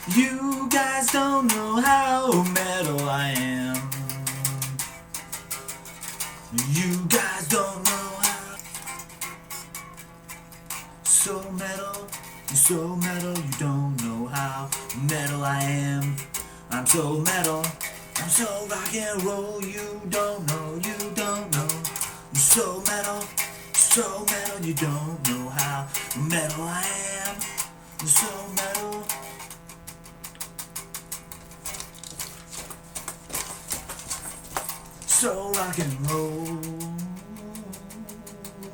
You guys don't know how metal I am. You guys don't know how. So metal, you don't know how metal I am. I'm so metal, I'm so rock and roll, you don't know, you don't know. So metal, you don't know how metal I am. So metal. So rock and roll,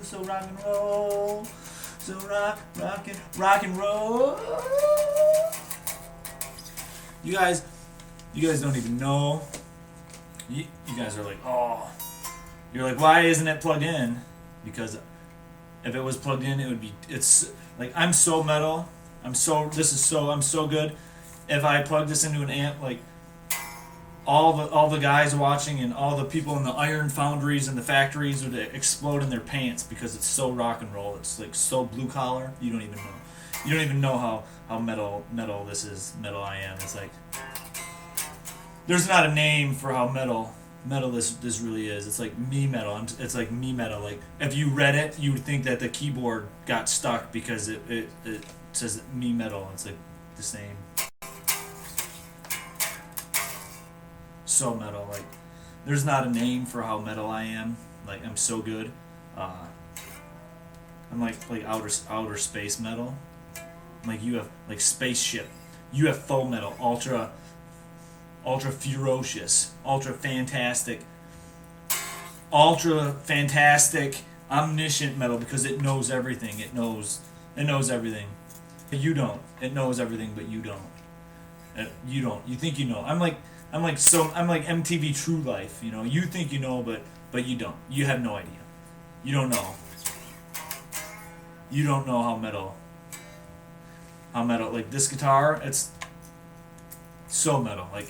so rock and roll, so rock and roll. You guys don't even know. You guys are like, oh, you're like, why isn't it plugged in? Because if it was plugged in, it would be. It's like I'm so metal. I'm so good. If I plug this into an amp, like all the guys watching and all the people in the iron foundries and the factories would explode in their pants because it's so rock and roll. It's like so blue collar. You don't even know. You don't even know how metal this is. Metal I am. It's like there's not a name for how metal this really is. It's like me metal. It's like me metal. Like if you read it, you would think that the keyboard got stuck because it says me metal. It's like the same. So metal. Like there's not a name for how metal I am. Like I'm so good. I'm like outer space metal. Like you have like spaceship. You have full metal. Ultra ferocious. Ultra fantastic. Omniscient metal because it knows everything. It knows everything. You don't. It knows everything, but you don't. You don't. You think you know. I'm like MTV True Life. You know. You think you know, but you don't. You have no idea. You don't know. You don't know how metal. Like this guitar, it's so metal. Like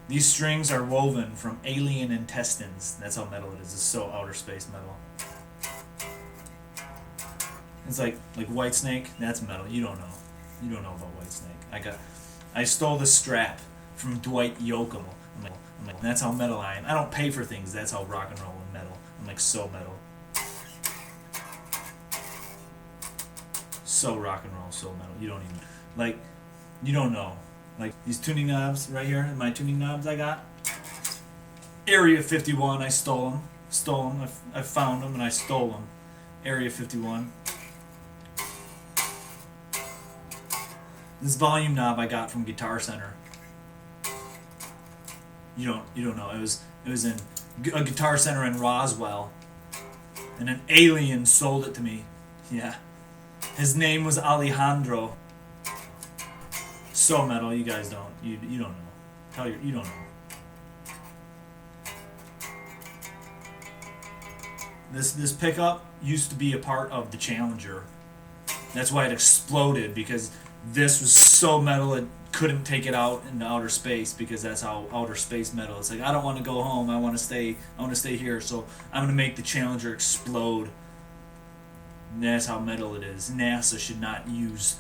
these strings are woven from alien intestines. That's how metal it is. It's so outer space metal. It's like Whitesnake. That's metal. You don't know. You don't know about Whitesnake. I stole the strap from Dwight Yoakam. I'm like, that's how metal I am. I don't pay for things. That's how rock and roll and metal. I'm like so metal. So rock and roll, so metal. You don't even like. You don't know. Like these tuning knobs right here. My tuning knobs I got. Area 51. I stole them. I found them and I stole them. Area 51. This volume knob I got from Guitar Center. You don't know. It was in a Guitar Center in Roswell, and an alien sold it to me. Yeah, his name was Alejandro. So metal. You guys don't. You don't know. You don't know. This pickup used to be a part of the Challenger. That's why it exploded, because this was so metal it couldn't take it out into outer space, because that's how outer space metal. It's like, I don't want to go home. I want to stay here. So I'm gonna make the Challenger explode. And that's how metal it is. NASA should not use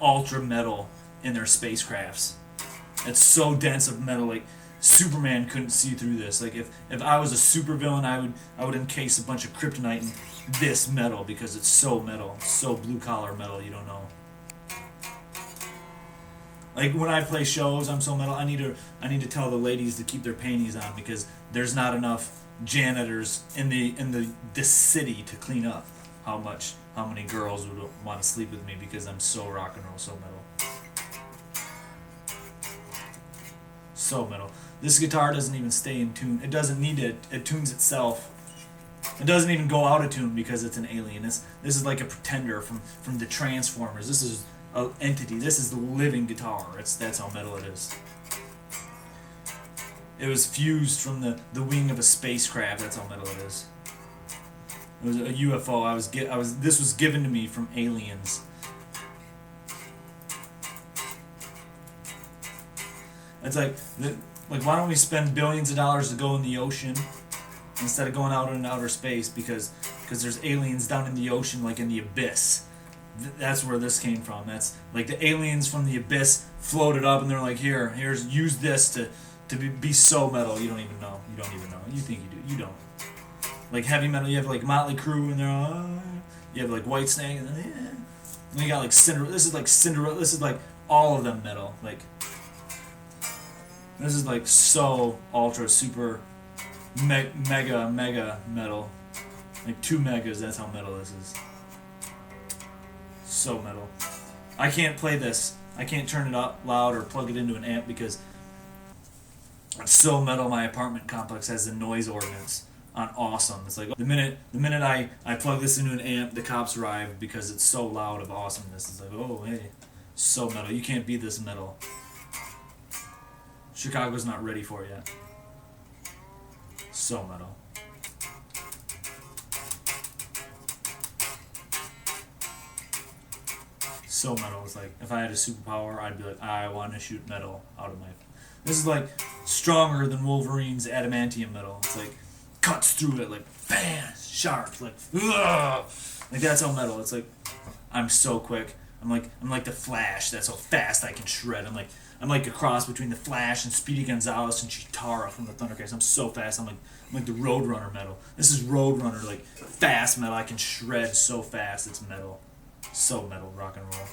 ultra metal in their spacecrafts. It's so dense of metal. Like Superman couldn't see through this. Like if I was a supervillain, I would encase a bunch of kryptonite in this metal, because it's so metal, so blue collar metal. You don't know. Like when I play shows, I'm so metal. I need to tell the ladies to keep their panties on, because there's not enough janitors in the city to clean up how many girls would want to sleep with me, because I'm so rock and roll, so metal. So metal. This guitar doesn't even stay in tune. It doesn't need it. It tunes itself. It doesn't even go out of tune because it's an alien. This is like a pretender from the Transformers. This is an entity. This is the living guitar. That's how metal it is. It was fused from the wing of a spacecraft. That's how metal it is. It was a UFO. This was given to me from aliens. It's like why don't we spend billions of dollars to go in the ocean instead of going out in outer space, because there's aliens down in the ocean, like in the abyss. That's where this came from. That's like the aliens from the abyss floated up, and they're like, here's use this to be so metal. You don't even know. You don't even know. You think you do. You don't. Like heavy metal, you have like Motley Crue, and they're you have like Whitesnake, and then you got like Cinderella. This is like Cinderella. This is like all of them metal. Like this is like so ultra super mega metal. Like 2 megas. That's how metal this is. So metal. I can't play this. I can't turn it up loud or plug it into an amp because it's so metal. My apartment complex has the noise ordinance on awesome. It's like the minute I plug this into an amp, the cops arrive because it's so loud of awesomeness. It's like, oh hey, so metal. You can't beat this metal. Chicago's not ready for it yet. So metal. So metal. It's like if I had a superpower, I'd be like, I want to shoot metal out of my. This is like stronger than Wolverine's adamantium metal. It's like cuts through it like bam, sharp, like ugh. Like that's how metal. It's like I'm so quick. I'm like the Flash. That's how fast I can shred. I'm like a cross between the Flash and Speedy Gonzalez and Chitara from the Thundercats. I'm so fast. I'm like the Roadrunner metal. This is Roadrunner, like fast metal. I can shred so fast. It's metal. So metal, rock and roll.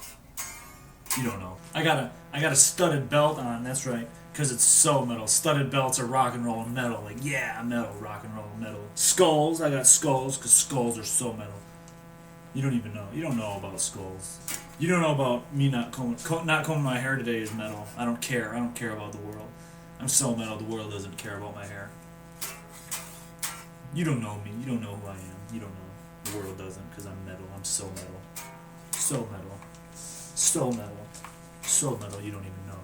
You don't know. I got a studded belt on. That's right, because it's so metal. Studded belts are rock and roll metal. Like yeah, metal, rock and roll metal. Skulls. I got skulls because skulls are so metal. You don't even know. You don't know about skulls. You don't know about me not combing my hair today is metal. I don't care. I don't care about the world. I'm so metal. The world doesn't care about my hair. You don't know me. You don't know who I am. You don't know. The world doesn't because I'm metal. I'm so metal. So metal. So metal. So metal. You don't even know.